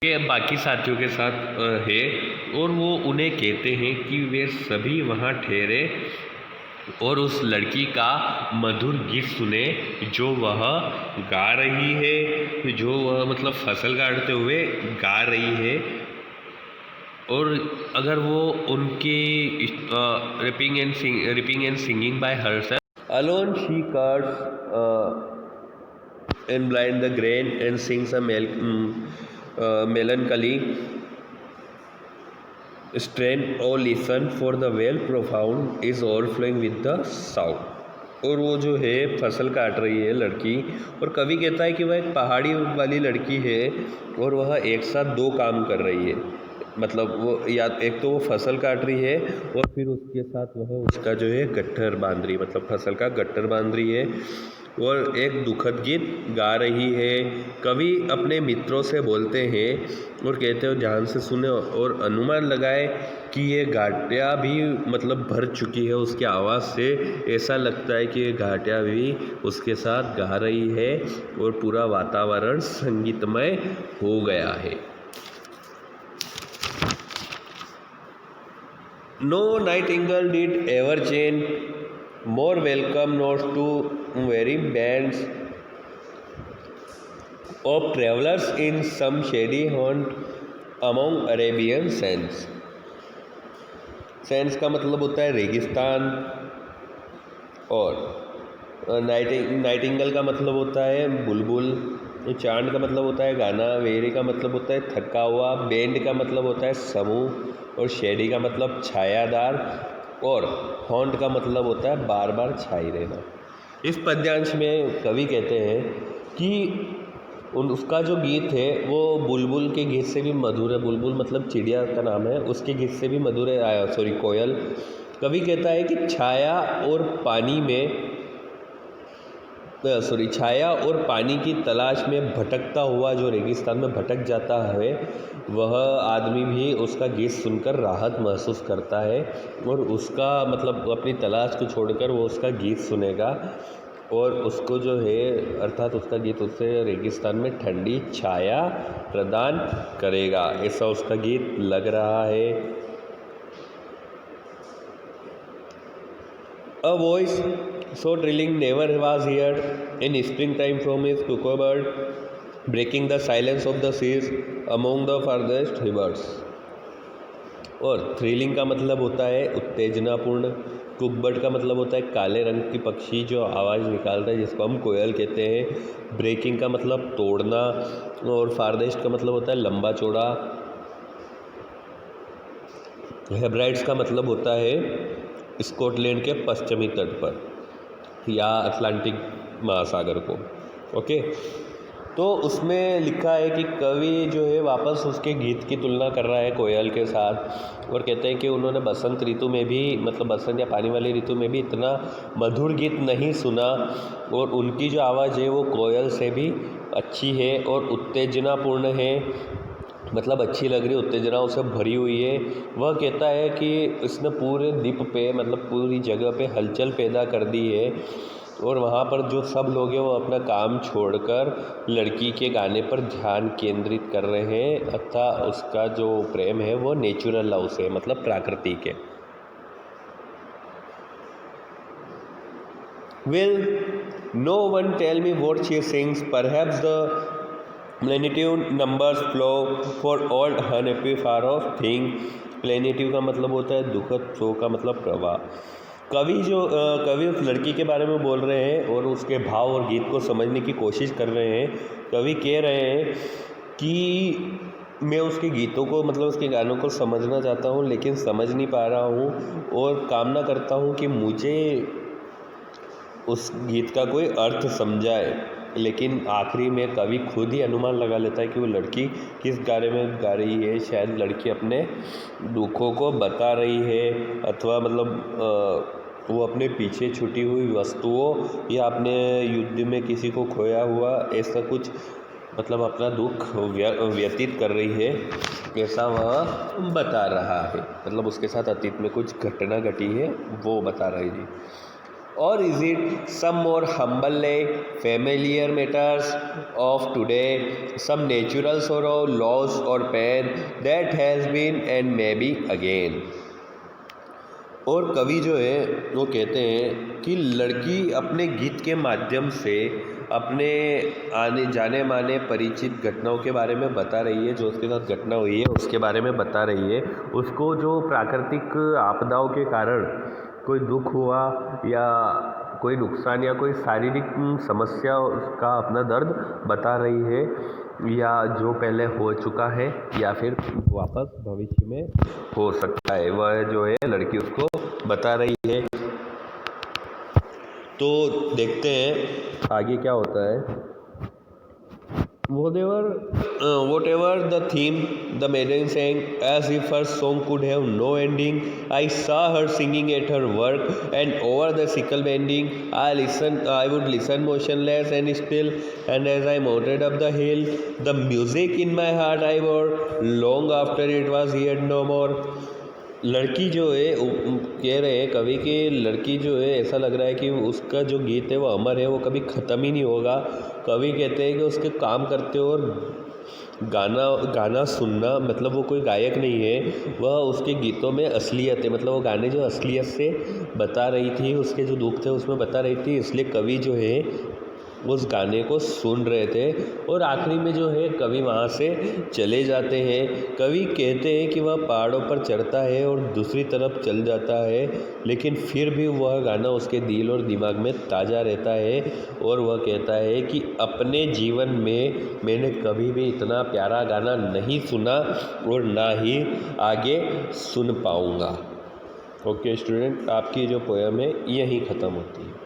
ये बाकी साथियों के साथ है और वो उन्हें कहते हैं कि वे सभी वहाँ ठहरे और उस लड़की का मधुर गीत सुने जो वह गा रही है, जो वह मतलब फसल काटते हुए गा रही है। और अगर वो उनकी reaping and singing by herself alone she cuts and blind the grain and sings a melancholy strain. Oh listen for the well profound is overflowing with the sound. और वो जो है फसल काट रही है लड़की, और कवि कहता है कि वह एक पहाड़ी वाली लड़की है और वह एक साथ दो काम कर रही है। मतलब वो या एक तो वो फसल काट रही है और फिर उसके साथ वह उसका जो है गट्ठर बांध रही है, मतलब फसल का गट्ठर बांध रही है और एक दुखद गीत गा रही है। कवि अपने मित्रों से बोलते हैं और कहते हो ध्यान से सुने और अनुमान लगाए कि ये घाटियाँ भी मतलब भर चुकी है उसकी आवाज़ से। ऐसा लगता है कि ये घाटियाँ भी उसके साथ गा रही है और पूरा वातावरण संगीतमय हो गया है। No nightingale did ever change more welcome notes to weary bands of travelers in some shady haunt among Arabian sands. Sands का मतलब होता है रेगिस्तान, और नाइटिंगल का मतलब होता है बुलबुल, चांद का मतलब होता है गाना, वेरी का मतलब होता है थका हुआ, बैंड का मतलब होता है समूह, और शेडी का मतलब छायादार, और हॉन्ट का मतलब होता है बार बार छाई रहना। इस पद्यांश में कवि कहते हैं कि उसका जो गीत है वो बुलबुल के गीत से भी मधुर है। बुलबुल मतलब चिड़िया का नाम है, उसके गीत से भी मधुर है, कोयल। कवि कहता है कि छाया और पानी की तलाश में भटकता हुआ जो रेगिस्तान में भटक जाता है, वह आदमी भी उसका गीत सुनकर राहत महसूस करता है और उसका मतलब अपनी तलाश को छोड़कर वो उसका गीत सुनेगा और उसको जो है अर्थात उसका गीत उससे रेगिस्तान में ठंडी छाया प्रदान करेगा, ऐसा उसका गीत लग रहा है। A voice so thrilling never was heard in springtime from his cuckoo bird, breaking the silence of the seas among the farthest rivers. और थ्रिलिंग का मतलब होता है उत्तेजनापूर्ण, कुकबर्ड का मतलब होता है काले रंग की पक्षी जो आवाज़ निकालता है जिसको हम कोयल कहते हैं। ब्रेकिंग का मतलब तोड़ना, और फारदेस्ट का मतलब होता है लंबा चौड़ा। हेब्राइड्स का मतलब होता है स्कॉटलैंड के पश्चिमी तट पर या अटलांटिक महासागर को। ओके, तो उसमें लिखा है कि कवि जो है वापस उसके गीत की तुलना कर रहा है कोयल के साथ, और कहते हैं कि उन्होंने बसंत ऋतु में भी मतलब बसंत या पानी वाली ऋतु में भी इतना मधुर गीत नहीं सुना, और उनकी जो आवाज़ है वो कोयल से भी अच्छी है और उत्तेजनापूर्ण है, मतलब अच्छी लग रही, उत्तेजनाओं से भरी हुई है। वह कहता है कि इसने पूरे द्वीप पे मतलब पूरी जगह पे हलचल पैदा कर दी है, और वहाँ पर जो सब लोग हैं वो अपना काम छोड़कर लड़की के गाने पर ध्यान केंद्रित कर रहे हैं, तथा उसका जो प्रेम है वो नेचुरल लव से मतलब प्राकृतिक है। Will no one tell me what she sings? Perhaps the plenitude numbers flow for all unhappy far of thing. Plenitude का मतलब होता है दुखद, फ्लो का मतलब प्रवाह। कवि उस लड़की के बारे में बोल रहे हैं और उसके भाव और गीत को समझने की कोशिश कर रहे हैं। कवि कह रहे हैं कि मैं उसके गीतों को मतलब उसके गानों को समझना चाहता हूँ लेकिन समझ नहीं पा रहा हूँ, और कामना करता हूँ कि मुझे उस गीत का कोई अर्थ समझाए। लेकिन आखिरी में कवि खुद ही अनुमान लगा लेता है कि वो लड़की किस बारे में गा रही है। शायद लड़की अपने दुखों को बता रही है, अथवा मतलब वो अपने पीछे छूटी हुई वस्तुओं या अपने युद्ध में किसी को खोया हुआ ऐसा कुछ मतलब अपना दुख व्यतीत कर रही है, ऐसा वह बता रहा है। मतलब उसके साथ अतीत में कुछ घटना घटी है वो बता रही है। or is it some more humbly familiar matters of today, some natural sorrow, loss or pain that has been and may be again? और कवि जो है वो कहते हैं कि लड़की अपने गीत के माध्यम से अपने आने जाने माने परिचित घटनाओं के बारे में बता रही है, जो उसके साथ घटना हुई है उसके बारे में बता रही है। उसको जो प्राकृतिक आपदाओं के कारण कोई दुख हुआ या कोई नुकसान या कोई शारीरिक समस्या का अपना दर्द बता रही है, या जो पहले हो चुका है या फिर वापस भविष्य में हो सकता है, वह जो है लड़की उसको बता रही है। तो देखते हैं आगे क्या होता है। Whatever the theme, the maiden sang as if her song could have no ending. I saw her singing at her work, and over the sickle bending, I would listen motionless and still. And as I mounted up the hill, the music in my heart I bore long after it was heard no more. लड़की जो है कह रहे हैं कवि कि लड़की जो है ऐसा लग रहा है कि उसका जो गीत है वो अमर है, वो कभी ख़त्म ही नहीं होगा। कवि कहते हैं कि उसके काम करते और गाना सुनना, मतलब वो कोई गायक नहीं है, वह उसके गीतों में असलियत है, मतलब वो गाने जो असलियत से बता रही थी, उसके जो दुख थे उसमें बता रही थी, इसलिए कवि जो है उस गाने को सुन रहे थे। और आखिरी में जो है कवि वहाँ से चले जाते हैं। कवि कहते हैं कि वह पहाड़ों पर चढ़ता है और दूसरी तरफ चल जाता है, लेकिन फिर भी वह गाना उसके दिल और दिमाग में ताज़ा रहता है। और वह कहता है कि अपने जीवन में मैंने कभी भी इतना प्यारा गाना नहीं सुना और ना ही आगे सुन पाऊँगा। ओके स्टूडेंट, आपकी जो पोयम है यहीं ख़त्म होती है।